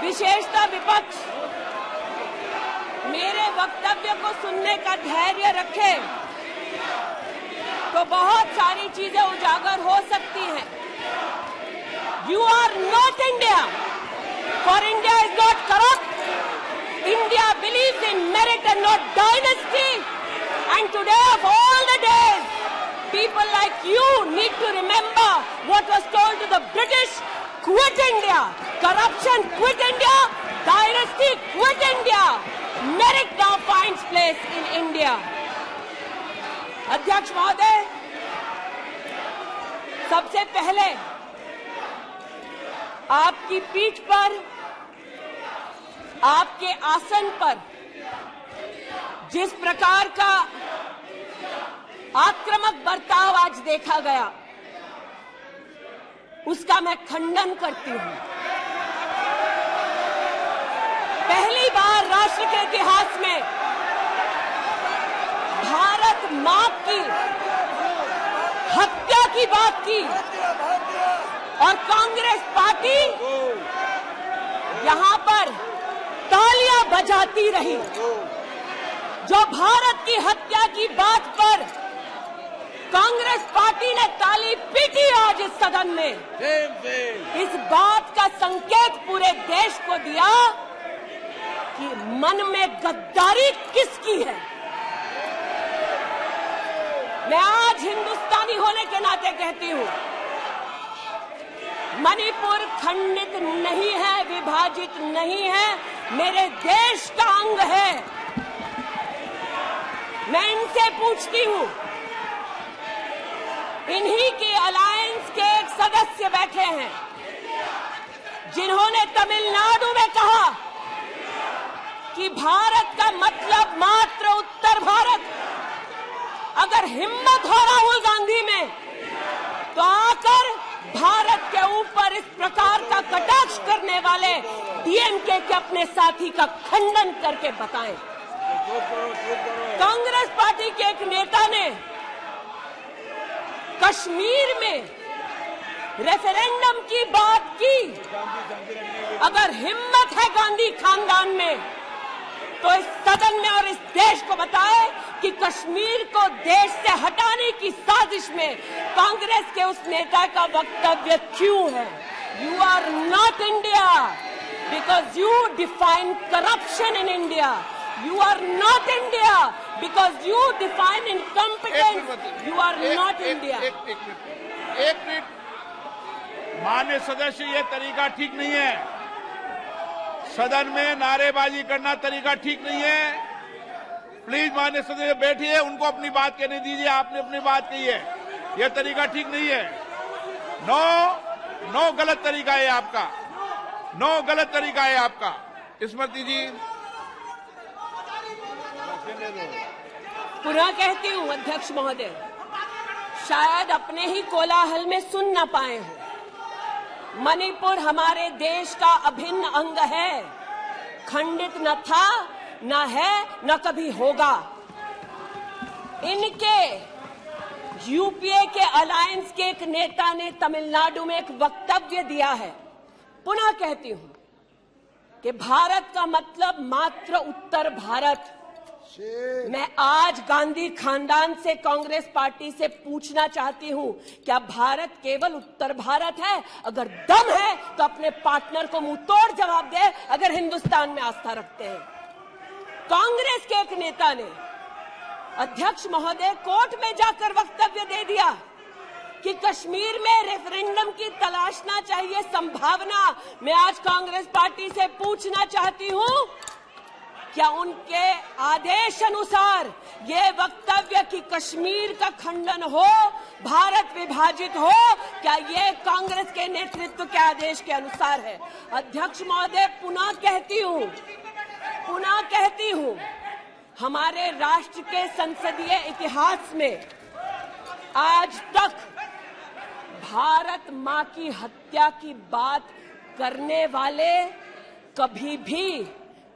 विशेषतः विपक्ष मेरे वक्तव्य को सुनने का धैर्य रखे तो बहुत सारी चीजें उजागर हो सकती हैं। You are not India, for India is not corrupt. India believes in merit and not dynasty. And today of all the days, people like you need to remember what was told to the British: quit India, corruption quit India, dynasty quit India. Merit now finds place in India. अध्यक्ष महोदय, सबसे पहले आपकी पीठ पर, आपके आसन पर जिस प्रकार का आक्रामक बर्ताव आज देखा गया, उसका मैं खंडन करती हूं। पहली बार राष्ट्र के इतिहास में भारत मां की हत्या की बात की और कांग्रेस पार्टी यहां पर तालियां बजाती रही। जो भारत की हत्या की बात पर कांग्रेस पार्टी ने ताली पीटी आज इस सदन में, इस बात का संकेत पूरे देश को दिया कि मन में गद्दारी किसकी है। मैं आज हिंदुस्तानी होने के नाते कहती हूं, मणिपुर खंडित नहीं है, विभाजित नहीं है, मेरे देश का अंग है। मैं इनसे पूछती हूं, इन्हीं के अलायंस के एक सदस्य बैठे हैं जिन्होंने तमिलनाडु में कहा कि भारत का मतलब मात्र उत्तर भारत। अगर हिम्मत हो राहुल गांधी में तो आकर भारत के ऊपर इस प्रकार का कटाक्ष करने वाले डीएमके के अपने साथी का खंडन करके बताएं। कांग्रेस पार्टी के एक नेता ने कश्मीर में रेफरेंडम की बात की। अगर हिम्मत है गांधी खानदान में तो इस सदन में और इस देश को बताए कि कश्मीर को देश से हटाने की साजिश में कांग्रेस के उस नेता का वक्तव्य क्यों है। You are not India because you define corruption in India. You are not India because you define incompetence. You are not India. एक मिनट, माननीय सदस्य, ये तरीका ठीक नहीं है। सदन में नारेबाजी करना तरीका ठीक नहीं है। प्लीज माननीय सदस्य बैठिए, उनको अपनी बात कहने दीजिए। आपने अपनी बात कही है, यह तरीका ठीक नहीं है। नो गलत तरीका है आपका, नो गलत तरीका है आपका। स्मृति जी, पुनः कहती हूं अध्यक्ष महोदय, शायद अपने ही कोलाहल में सुन न पाए हो। मणिपुर हमारे देश का अभिन्न अंग है, खंडित न था, न है, न कभी होगा। इनके यूपीए के अलायंस के एक नेता ने तमिलनाडु में एक वक्तव्य दिया है। पुनः कहती हूं कि भारत का मतलब मात्र उत्तर भारत। मैं आज गांधी खानदान से, कांग्रेस पार्टी से पूछना चाहती हूं, क्या भारत केवल उत्तर भारत है? अगर दम है तो अपने पार्टनर को मुंह तोड़ जवाब दे, अगर हिंदुस्तान में आस्था रखते हैं। कांग्रेस के एक नेता ने, अध्यक्ष महोदय, कोर्ट में जाकर वक्तव्य दे दिया कि कश्मीर में रेफरेंडम की तलाशना चाहिए संभावना। मैं आज कांग्रेस पार्टी से पूछना चाहती हूं, क्या उनके आदेश अनुसार ये वक्तव्य कि कश्मीर का खंडन हो, भारत विभाजित हो, क्या ये कांग्रेस के नेतृत्व के आदेश के अनुसार है? अध्यक्ष महोदय, पुनः कहती हूं, हमारे राष्ट्र के संसदीय इतिहास में आज तक भारत मां की हत्या की बात करने वाले कभी भी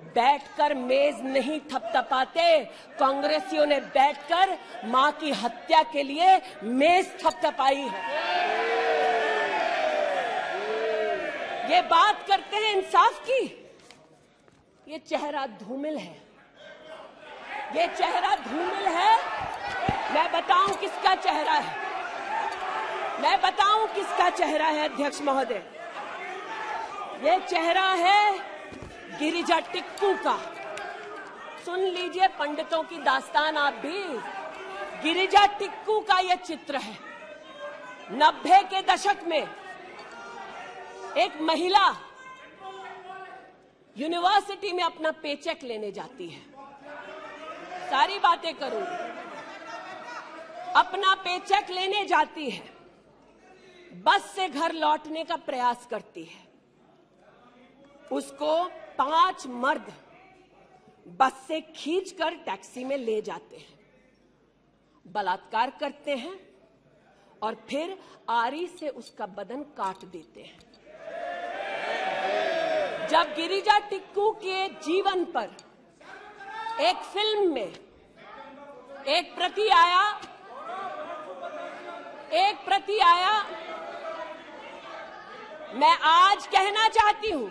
बैठकर मेज नहीं थपथपाते। कांग्रेसियों ने बैठकर मां की हत्या के लिए मेज थपथपाई है। ये बात करते हैं इंसाफ की, ये चेहरा धूमिल है, ये चेहरा धूमिल है। मैं बताऊं किसका चेहरा है, मैं बताऊं किसका चेहरा है अध्यक्ष महोदय। ये चेहरा है गिरिजा टिक्कू का। सुन लीजिए पंडितों की दास्तान आप भी। गिरिजा टिक्कू का यह चित्र है। 90 के दशक में एक महिला यूनिवर्सिटी में अपना पेचेक लेने जाती है। सारी बातें करूंगी। अपना पेचेक लेने जाती है, बस से घर लौटने का प्रयास करती है। उसको 5 मर्द बस से खींचकर टैक्सी में ले जाते हैं, बलात्कार करते हैं और फिर आरी से उसका बदन काट देते हैं। जब गिरिजा टिक्कू के जीवन पर एक फिल्म में एक प्रति आया, मैं आज कहना चाहती हूं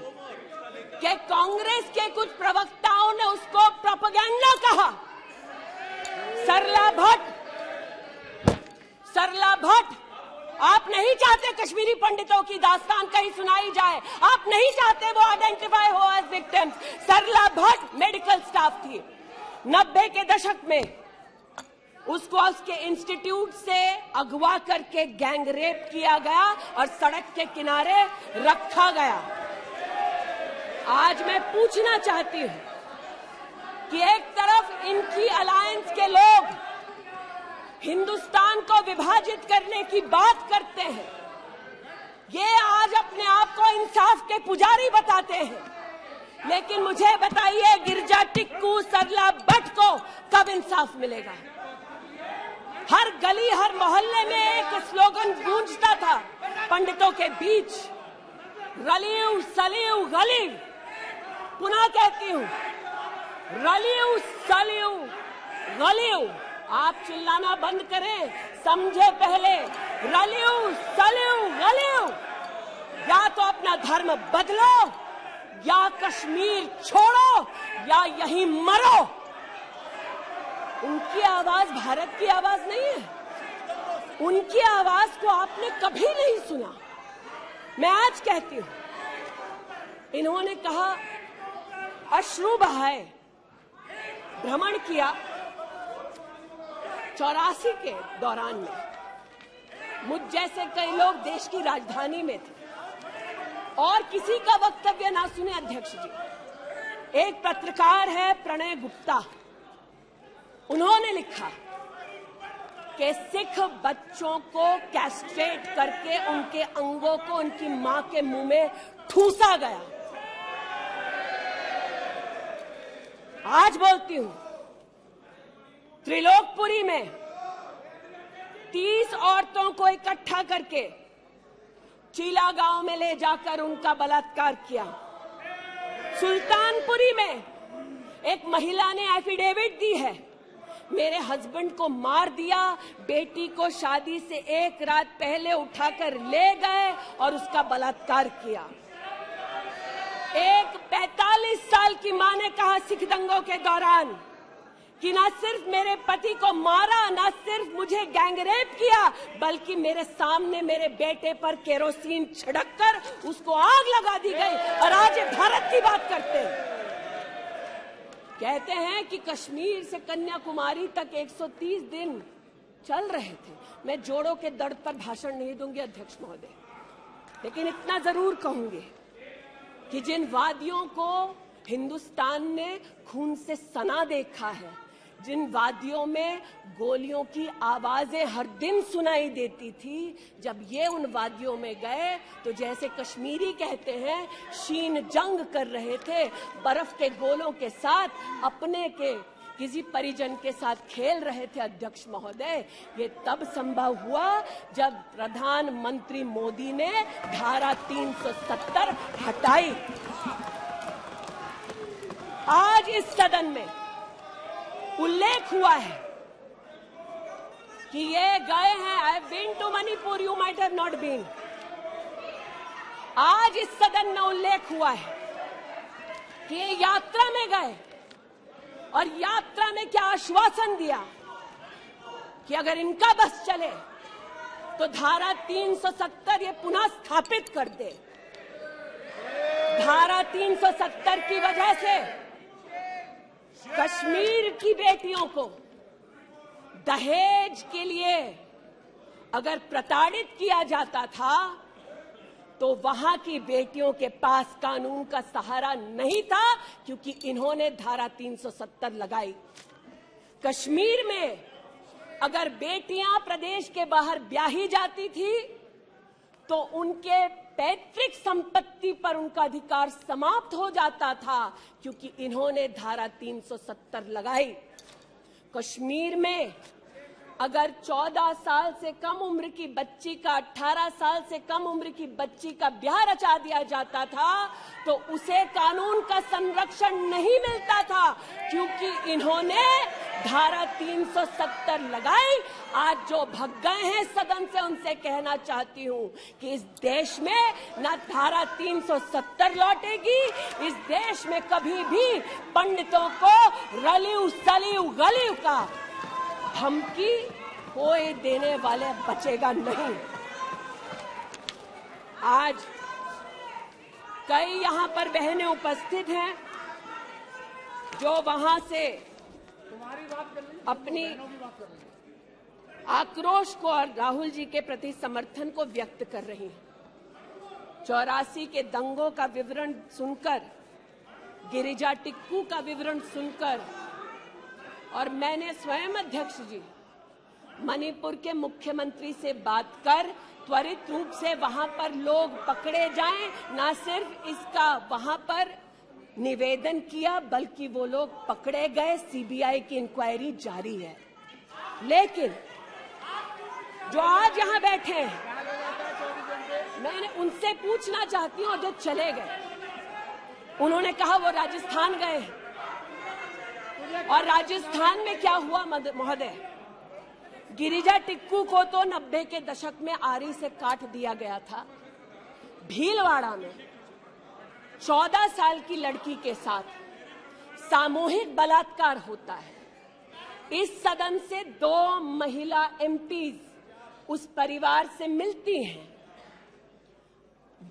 कि कांग्रेस के कुछ प्रवक्ताओं ने उसको प्रोपेगेंडा कहा। सरला भट्ट, आप नहीं चाहते कश्मीरी पंडितों की दास्तान कहीं सुनाई जाए, आप नहीं चाहते वो आइडेंटिफाई हो एज विक्टिम्स। सरला भट्ट मेडिकल स्टाफ थी। 90 के दशक में उसको उसके इंस्टीट्यूट से अगवा करके गैंग रेप किया गया और सड़क के किनारे रखा गया। आज मैं पूछना चाहती हूं कि एक तरफ इनकी अलायंस के लोग हिंदुस्तान को विभाजित करने की बात करते हैं, ये आज अपने आप को इंसाफ के पुजारी बताते हैं, लेकिन मुझे बताइए गिरिजा टिक्कू, सरला भट्ट को कब इंसाफ मिलेगा? हर गली हर मोहल्ले में एक स्लोगन गूंजता था पंडितों के बीच, रलियू सलियू गलीव। पुनः कहती हूं, रलियू सलियू गलीव। आप चिल्लाना बंद करें, समझे पहले। रलियू सलियू गलीव। या तो अपना धर्म बदलो, या कश्मीर छोड़ो, या यहीं मरो। उनकी आवाज भारत की आवाज नहीं है। उनकी आवाज को आपने कभी नहीं सुना। मैं आज कहती हूं, इन्होंने कहा अश्रु बहाए, भ्रमण किया 84 के दौरान में। मुझ जैसे कई लोग देश की राजधानी में थे और किसी का वक्तव्य ना सुने अध्यक्ष जी। एक पत्रकार है प्रणय गुप्ता, उन्होंने लिखा कि सिख बच्चों को कैस्ट्रेट करके उनके अंगों को उनकी मां के मुंह में ठूसा गया। आज बोलती हूं, त्रिलोकपुरी में 30 औरतों को इकट्ठा करके चीला गांव में ले जाकर उनका बलात्कार किया। सुल्तानपुरी में एक महिला ने एफिडेविट दी है, मेरे हस्बैंड को मार दिया, बेटी को शादी से एक रात पहले उठाकर ले गए और उसका बलात्कार किया। एक 45 साल की मां ने कहा सिख दंगों के दौरान कि ना सिर्फ मेरे पति को मारा, ना सिर्फ मुझे गैंगरेप किया, बल्कि मेरे सामने मेरे बेटे पर केरोसिन छिड़ककर उसको आग लगा दी गई। और आज ये भारत की बात करते हैं। कहते हैं कि कश्मीर से कन्याकुमारी तक 130 दिन चल रहे थे। मैं जोड़ों के दर्द पर भाषण नहीं दूंगी अध्यक्ष महोदय, लेकिन इतना जरूर कहूंगी कि जिन वादियों को हिंदुस्तान ने खून से सना देखा है, जिन वादियों में गोलियों की आवाजें हर दिन सुनाई देती थी, जब ये उन वादियों में गए तो जैसे कश्मीरी कहते हैं शीन जंग कर रहे थे, बर्फ के गोलों के साथ अपने के किसी परिजन के साथ खेल रहे थे। अध्यक्ष महोदय, ये तब संभव हुआ जब प्रधानमंत्री मोदी ने धारा 370 हटाई। आज इस सदन में उल्लेख हुआ है कि ये गए हैं, I have been to Manipur, you might have not been. आज इस सदन में उल्लेख हुआ है कि ये यात्रा में गए और यात्रा में क्या आश्वासन दिया कि अगर इनका बस चले तो धारा 370 ये पुनः स्थापित कर दे। धारा 370 की वजह से कश्मीर की बेटियों को दहेज के लिए अगर प्रताड़ित किया जाता था तो वहां की बेटियों के पास कानून का सहारा नहीं था, क्योंकि इन्होंने धारा 370 लगाई। कश्मीर में अगर बेटियां प्रदेश के बाहर ब्याही जाती थी तो उनके पैतृक संपत्ति पर उनका अधिकार समाप्त हो जाता था, क्योंकि इन्होंने धारा 370 लगाई। कश्मीर में अगर 14 साल से कम उम्र की बच्ची का 18 साल से कम उम्र की बच्ची का ब्याह रचा दिया जाता था तो उसे कानून का संरक्षण नहीं मिलता था, क्योंकि इन्होंने धारा 370 लगाई। आज जो भग गए हैं सदन से उनसे कहना चाहती हूं कि इस देश में न धारा 370 लौटेगी। इस देश में कभी भी पंडितों को रलिव सलिव गलिव का धमकी कोई देने वाले बचेगा नहीं। आज कई यहां पर बहनें उपस्थित हैं जो वहां से अपनी आक्रोश को और राहुल जी के प्रति समर्थन को व्यक्त कर रही हैं। 84 के दंगों का विवरण सुनकर, गिरिजा टिक्कू का विवरण सुनकर, और मैंने स्वयं अध्यक्ष जी मणिपुर के मुख्यमंत्री से बात कर त्वरित रूप से वहां पर लोग पकड़े जाएं, न सिर्फ इसका वहां पर निवेदन किया बल्कि वो लोग पकड़े गए। सीबीआई की इंक्वायरी जारी है। लेकिन जो आज यहां बैठे हैं, मैंने उनसे पूछना चाहती हूं, जो चले गए, उन्होंने कहा वो राजस्थान गए, और राजस्थान में क्या हुआ महोदय? गिरिजा टिक्कू को तो 90 के दशक में आरी से काट दिया गया था। भीलवाड़ा में 14 साल की लड़की के साथ सामूहिक बलात्कार होता है। इस सदन से 2 महिला एमपीज उस परिवार से मिलती हैं।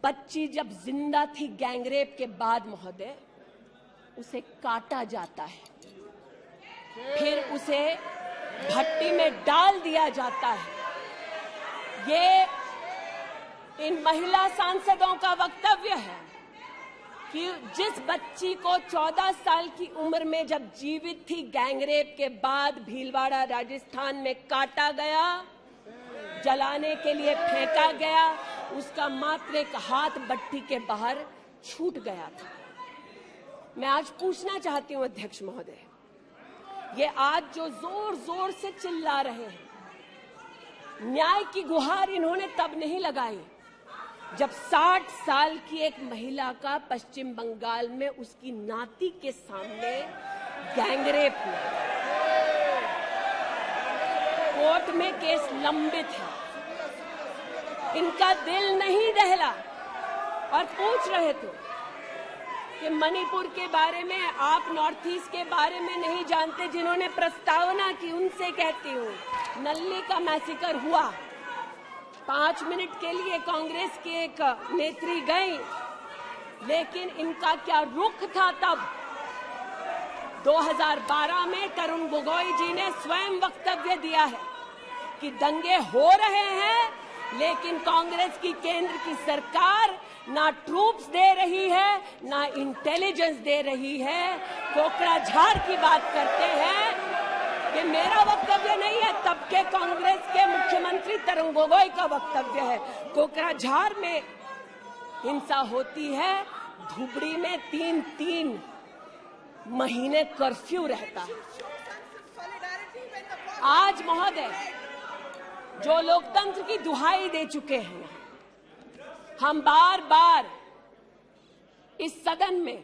बच्ची जब जिंदा थी गैंगरेप के बाद महोदय, उसे काटा जाता है, फिर उसे भट्टी में डाल दिया जाता है। ये इन महिला सांसदों का वक्तव्य है कि जिस बच्ची को 14 साल की उम्र में जब जीवित थी गैंगरेप के बाद भीलवाड़ा राजस्थान में काटा गया, जलाने के लिए फेंका गया, उसका मात्र एक हाथ भट्टी के बाहर छूट गया था। मैं आज पूछना चाहती हूं अध्यक्ष महोदय, ये आज जो जोर जोर से चिल्ला रहे हैं, न्याय की गुहार इन्होंने तब नहीं लगाई जब 60 साल की एक महिला का पश्चिम बंगाल में उसकी नाती के सामने गैंगरेप हुआ। कोर्ट में केस लंबित है। इनका दिल नहीं दहला और पूछ रहे थे कि मणिपुर के बारे में आप नॉर्थ ईस्ट के बारे में नहीं जानते। जिन्होंने प्रस्तावना की उनसे कहती हूँ, नल्ली का मैसेकर हुआ, 5 मिनट के लिए कांग्रेस की एक नेत्री गई, लेकिन इनका क्या रुख था तब? 2012 में तरुण गोगोई जी ने स्वयं वक्तव्य दिया है कि दंगे हो रहे हैं, लेकिन कांग्रेस की केंद्र की सरकार ना ट्रूप्स दे रही है, ना इंटेलिजेंस दे रही है। कोकराझार की बात करते हैं कि मेरा वक्तव्य नहीं है, तब के कांग्रेस के मुख्यमंत्री तरुण गोगोई का वक्तव्य है। कोकराझार में हिंसा होती है, धुबड़ी में 3-3 महीने कर्फ्यू रहता है। आज महोदय जो लोकतंत्र की दुहाई दे चुके हैं, हम बार बार इस सदन में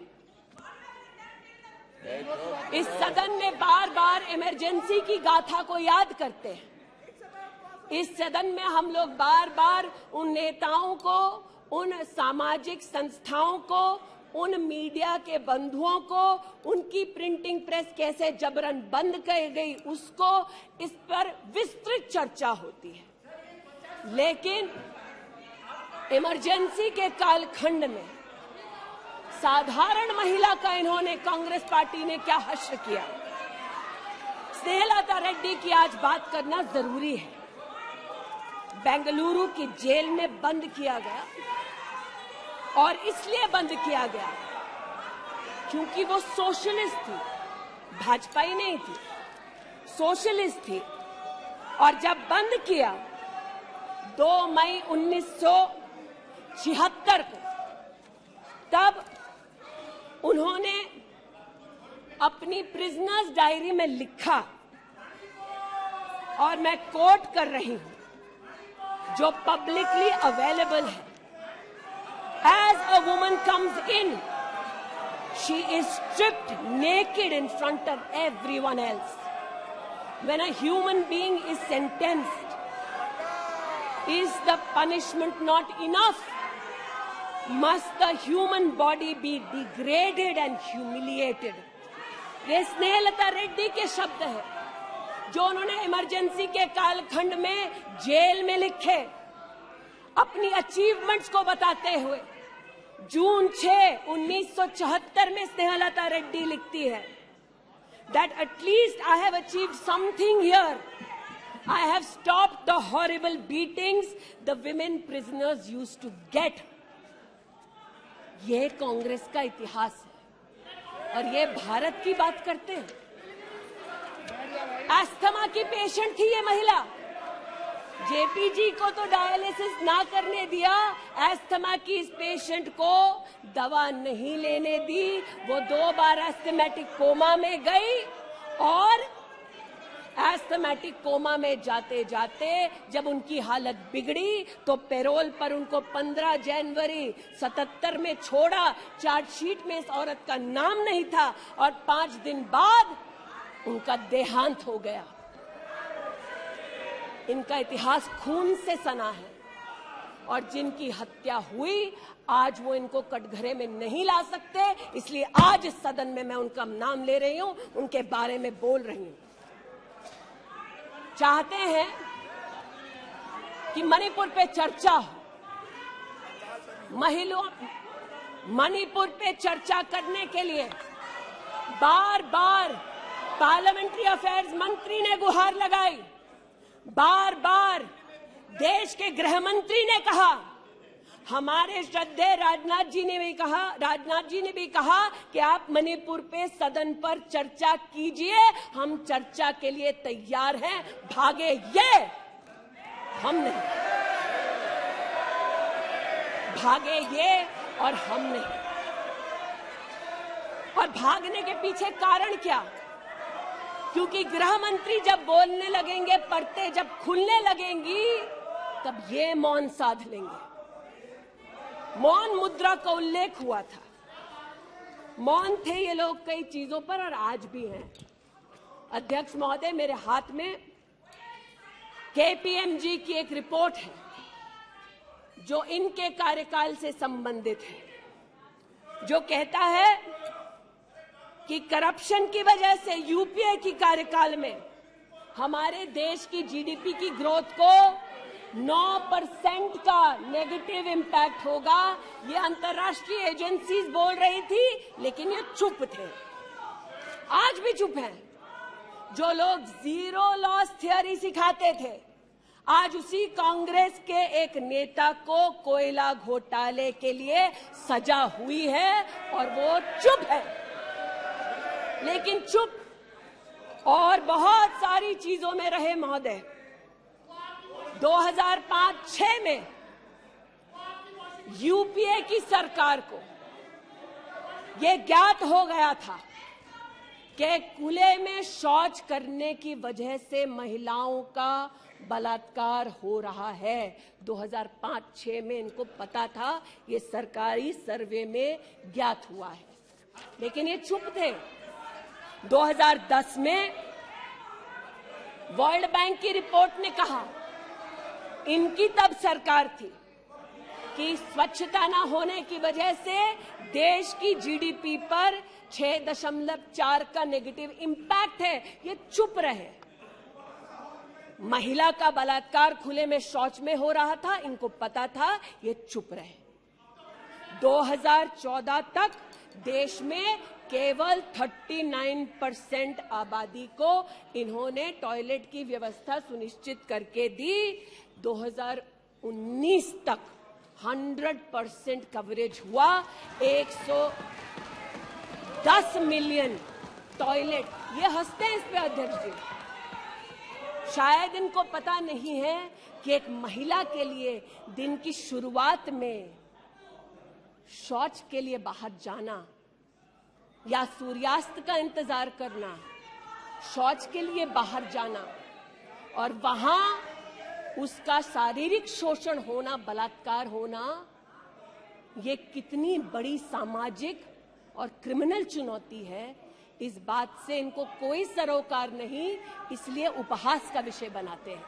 बार बार इमरजेंसी की गाथा को याद करते हैं। इस सदन में हम लोग बार बार उन नेताओं को, उन सामाजिक संस्थाओं को, उन मीडिया के बंधुओं को उनकी प्रिंटिंग प्रेस कैसे जबरन बंद कर गई, उसको इस पर विस्तृत चर्चा होती है। लेकिन इमरजेंसी के कालखंड में साधारण महिला का इन्होंने कांग्रेस पार्टी ने क्या हश्र किया। स्नेहलता रेड्डी की आज बात करना जरूरी है। बेंगलुरु की जेल में बंद किया गया और इसलिए बंद किया गया क्योंकि वो सोशलिस्ट थी, भाजपाई नहीं थी, सोशलिस्ट थी। और जब बंद किया 2 मई 1976 को, तब उन्होंने अपनी प्रिजनर्स डायरी में लिखा, और मैं कोट कर रही हूं, जो पब्लिकली अवेलेबल है। As a woman comes in, she is stripped naked in front of everyone else. When a human being is sentenced, is the punishment not enough? Must the human body be degraded and humiliated? ये स्नेहलता रेड्डी के शब्द हैं, जो उन्होंने emergency के कालखंड में jail में लिखे, अपनी अचीवमेंट्स को बताते हुए। जून 6, 1974 में स्नेहलता रेड्डी लिखती है that at least I have achieved something here. I have stopped the horrible beatings the women prisoners used to get. ये कांग्रेस का इतिहास है और ये भारत की बात करते हैं। अस्थमा की पेशेंट थी ये महिला, जेपी जी को तो डायलिसिस ना करने दिया, अस्थमा की इस पेशेंट को दवा नहीं लेने दी। वो 2 बार एस्थमेटिक कोमा में गई और एस्थमेटिक कोमा में जाते जाते जब उनकी हालत बिगड़ी तो पैरोल पर उनको 15 जनवरी 77 में छोड़ा। चार्जशीट में इस औरत का नाम नहीं था और 5 दिन बाद उनका देहांत हो गया। इनका इतिहास खून से सना है और जिनकी हत्या हुई, आज वो इनको कटघरे में नहीं ला सकते, इसलिए आज इस सदन में मैं उनका नाम ले रही हूं, उनके बारे में बोल रही हूं। चाहते हैं कि मणिपुर पे चर्चा हो, मणिपुर पे चर्चा करने के लिए बार बार पार्लियामेंट्री अफेयर्स मंत्री ने गुहार लगाई, बार बार देश के गृह मंत्री ने कहा, हमारे श्रद्धेय राजनाथ जी ने भी कहा कि आप मणिपुर पे सदन पर चर्चा कीजिए, हम चर्चा के लिए तैयार हैं, भागे ये, हम नहीं, भागे ये और हम नहीं। और भागने के पीछे कारण क्या? क्योंकि गृह मंत्री जब बोलने लगेंगे, परतें जब खुलने लगेंगी, तब ये मौन साध लेंगे। मौन मुद्रा का उल्लेख हुआ था, मौन थे ये लोग कई चीजों पर और आज भी हैं। अध्यक्ष महोदय, मेरे हाथ में केपीएमजी की एक रिपोर्ट है जो इनके कार्यकाल से संबंधित है, जो कहता है कि करप्शन की वजह से यूपीए की कार्यकाल में हमारे देश की जीडीपी की ग्रोथ को 9% का नेगेटिव इंपैक्ट होगा। ये अंतर्राष्ट्रीय एजेंसीज बोल रही थी, लेकिन ये चुप थे, आज भी चुप हैं। जो लोग जीरो लॉस थियरी सिखाते थे, आज उसी कांग्रेस के एक नेता को कोयला घोटाले के लिए सजा हुई है और वो चुप है। लेकिन चुप और बहुत सारी चीजों में रहे महोदय। 2005-06 में यूपीए की सरकार को यह ज्ञात हो गया था कि खुले में शौच करने की वजह से महिलाओं का बलात्कार हो रहा है। 2005-06 में इनको पता था, ये सरकारी सर्वे में ज्ञात हुआ है, लेकिन ये चुप थे। 2010 में वर्ल्ड बैंक की रिपोर्ट ने कहा, इनकी तब सरकार थी, कि स्वच्छता न होने की वजह से देश की जीडीपी पर 6.4 का नेगेटिव इंपैक्ट है, ये चुप रहे। महिला का बलात्कार खुले में शौच में हो रहा था, इनको पता था, ये चुप रहे। 2014 तक देश में केवल 39% आबादी को इन्होंने टॉयलेट की व्यवस्था सुनिश्चित करके दी। 2019 तक 100% कवरेज हुआ। 110 मिलियन टॉयलेट, ये हंसते हैं इस पे अध्यक्ष जी। शायद इनको पता नहीं है कि एक महिला के लिए दिन की शुरुआत में शौच के लिए बाहर जाना या सूर्यास्त का इंतजार करना, शौच के लिए बाहर जाना और वहां उसका शारीरिक शोषण होना, बलात्कार होना, ये कितनी बड़ी सामाजिक और क्रिमिनल चुनौती है, इस बात से इनको कोई सरोकार नहीं, इसलिए उपहास का विषय बनाते हैं।